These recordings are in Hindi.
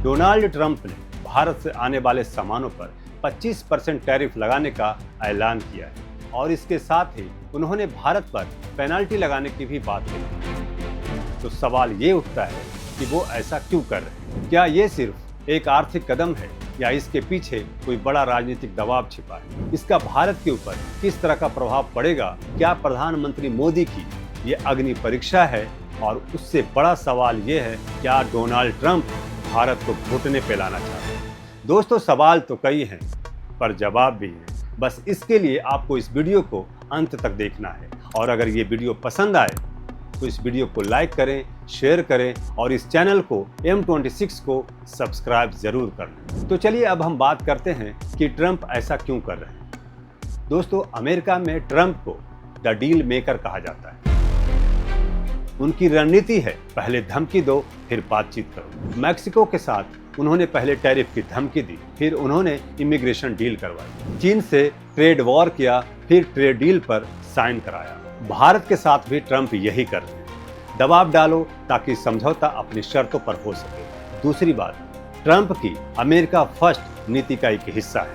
डोनाल्ड ट्रंप ने भारत से आने वाले सामानों पर 25% टैरिफ लगाने का ऐलान किया है और इसके साथ ही उन्होंने भारत पर पेनल्टी लगाने की भी बात कही। तो सवाल ये उठता है कि वो ऐसा क्यों कर रहे हैं? क्या ये सिर्फ एक आर्थिक कदम है या इसके पीछे कोई बड़ा राजनीतिक दबाव छिपा है? इसका भारत के ऊपर किस तरह का प्रभाव पड़ेगा? क्या प्रधानमंत्री मोदी की ये अग्नि परीक्षा है? और उससे बड़ा सवाल ये है, क्या डोनाल्ड ट्रंप भारत को घुटने पे लाना चाहते हैं? दोस्तों, सवाल तो कई हैं पर जवाब भी हैं। बस इसके लिए आपको इस वीडियो को अंत तक देखना है और अगर ये वीडियो पसंद आए तो इस वीडियो को लाइक करें, शेयर करें और इस चैनल को M26 को सब्सक्राइब जरूर कर लें। तो चलिए अब हम बात करते हैं कि ट्रंप ऐसा क्यों कर रहे हैं। दोस्तों, अमेरिका में ट्रंप को द डील मेकर कहा जाता है। उनकी रणनीति है, पहले धमकी दो फिर बातचीत करो। मैक्सिको के साथ उन्होंने पहले टैरिफ की धमकी दी, फिर उन्होंने इमिग्रेशन डील करवाई। चीन से ट्रेड वॉर किया, फिर ट्रेड डील पर साइन कराया। भारत के साथ भी ट्रंप यही कर रहे हैं। दबाव डालो ताकि समझौता अपनी शर्तों पर हो सके। दूसरी बात, ट्रंप की अमेरिका फर्स्ट नीति का एक हिस्सा है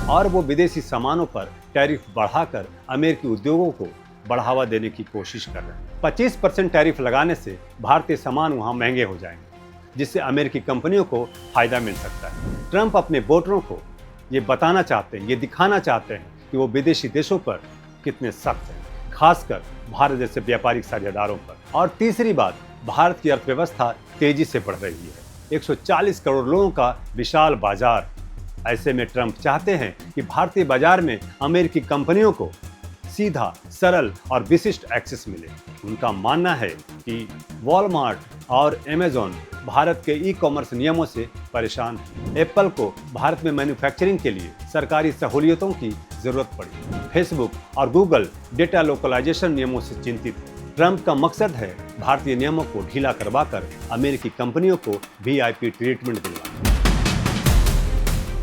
और वो विदेशी सामानों पर टैरिफ बढ़ाकर अमेरिकी उद्योगों को बढ़ावा देने की कोशिश कर रहे हैं। 25% टैरिफ लगाने से भारतीय सामान वहां महंगे हो जाएंगे, जिससे अमेरिकी कंपनियों को फायदा मिल सकता है। ट्रंप अपने वोटरों को ये बताना चाहते हैं, ये दिखाना चाहते हैं कि वो विदेशी देशों पर कितने सख्त हैं, खासकर भारत जैसे व्यापारिक साझेदारों पर। और तीसरी बात, भारत की अर्थव्यवस्था तेजी से बढ़ रही है, 140 करोड़ लोगों का विशाल बाजार। ऐसे में ट्रंप चाहते हैं कि भारतीय बाजार में अमेरिकी कंपनियों को सीधा, सरल और विशिष्ट एक्सेस मिले। उनका मानना है कि वॉलमार्ट और अमेज़न भारत के ई कॉमर्स नियमों से परेशान हैं। एप्पल को भारत में मैन्युफैक्चरिंग के लिए सरकारी सहूलियतों की जरूरत पड़ी। फेसबुक और गूगल डेटा लोकलाइजेशन नियमों से चिंतित है। ट्रंप का मकसद है भारतीय नियमों को ढीला करवाकर अमेरिकी कंपनियों को VIP ट्रीटमेंट दिलवाना।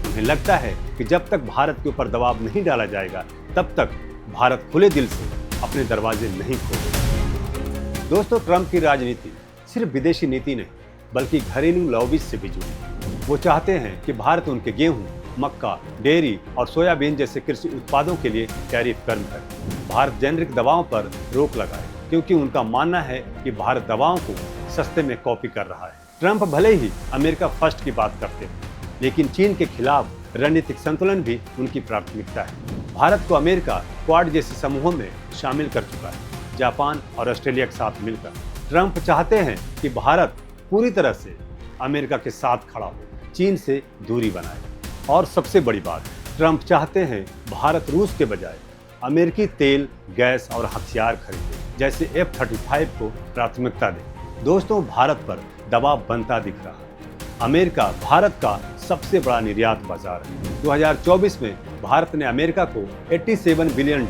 उन्हें लगता है कि जब तक भारत के ऊपर दबाव नहीं डाला जाएगा, तब तक भारत खुले दिल से अपने दरवाजे नहीं खोलेगा। दोस्तों, ट्रंप की राजनीति सिर्फ विदेशी नीति नहीं बल्कि घरेलू लॉबी से भी जुड़ी है। वो चाहते हैं कि भारत उनके गेहूं, मक्का, डेयरी और सोयाबीन जैसे कृषि उत्पादों के लिए टैरिफ कम करे। भारत जेनेरिक दवाओं पर रोक लगाए, क्योंकि उनका मानना है कि भारत दवाओं को सस्ते में कॉपी कर रहा है। ट्रंप भले ही अमेरिका फर्स्ट की बात करते हैं, लेकिन चीन के खिलाफ रणनीतिक संतुलन भी उनकी प्राथमिकता है। भारत को अमेरिका क्वाड जैसे समूहों में शामिल कर चुका है, जापान और ऑस्ट्रेलिया के साथ मिलकर। ट्रंप चाहते हैं कि भारत पूरी तरह से अमेरिका के साथ खड़ा हो, चीन से दूरी बनाए। और सबसे बड़ी बात, ट्रंप चाहते हैं भारत रूस के बजाय अमेरिकी तेल, गैस और हथियार खरीदे, जैसे F-35 को प्राथमिकता दे। दोस्तों, भारत पर दबाव बनता दिख रहा है। अमेरिका भारत का सबसे बड़ा निर्यात बाजार है। 2024 में भारत ने अमेरिका को $87 बिलियन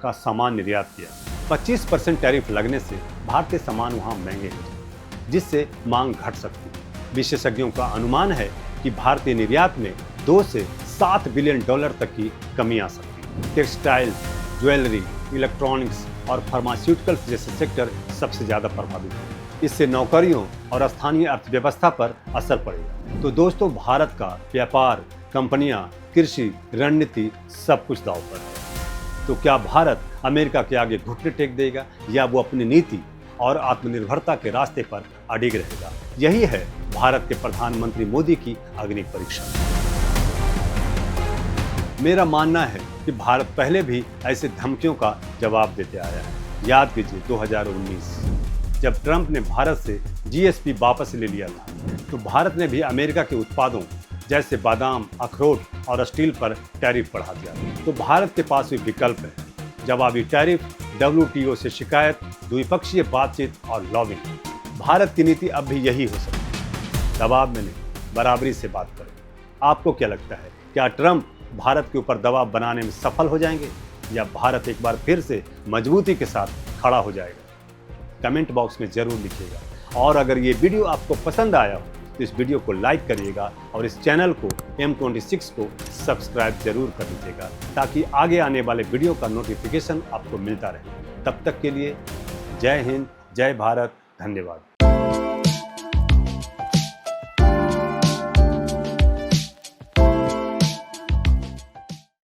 का सामान निर्यात किया। 25% टैरिफ लगने से भारतीय सामान वहां महंगे हो जाए, जिससे मांग घट सकती है। विशेषज्ञों का अनुमान है कि भारतीय निर्यात में 2 से 7 बिलियन डॉलर तक की कमी आ सकती है। टेक्सटाइल, ज्वेलरी, इलेक्ट्रॉनिक्स और फार्मास्यूटिकल्स जैसे सेक्टर सबसे ज्यादा प्रभावित हैं। इससे नौकरियों और स्थानीय अर्थव्यवस्था पर असर पड़ेगा। तो दोस्तों, भारत का व्यापार, कंपनियां, कृषि, रणनीति सब कुछ दांव पर है। तो क्या भारत अमेरिका के आगे घुटने टेक देगा या वो अपनी नीति और आत्मनिर्भरता के रास्ते पर अडिग रहेगा? यही है भारत के प्रधानमंत्री मोदी की अग्नि परीक्षा। मेरा मानना है कि भारत पहले भी ऐसे धमकियों का जवाब देते आया है। याद कीजिए 2019 जब ट्रंप ने भारत से GSP वापस ले लिया था, तो भारत ने भी अमेरिका के उत्पादों जैसे बादाम, अखरोट और स्टील पर टैरिफ बढ़ा दिया। तो भारत के पास भी विकल्प है, जवाबी टैरिफ, WTO से शिकायत, द्विपक्षीय बातचीत और लॉबिंग। भारत की नीति अब भी यही हो सकती है, दबाव में नहीं, बराबरी से बात करें। आपको क्या लगता है, क्या ट्रंप भारत के ऊपर दबाव बनाने में सफल हो जाएंगे या भारत एक बार फिर से मजबूती के साथ खड़ा हो जाएगा? कमेंट बॉक्स में जरूर लिखिएगा। और अगर ये वीडियो आपको पसंद आया हो तो इस वीडियो को लाइक करिएगा और इस चैनल को M26 को सब्सक्राइब जरूर कर लीजिएगा, ताकि आगे आने वाले वीडियो का नोटिफिकेशन आपको मिलता रहे। तब तक के लिए जय हिंद, जय भारत, धन्यवाद।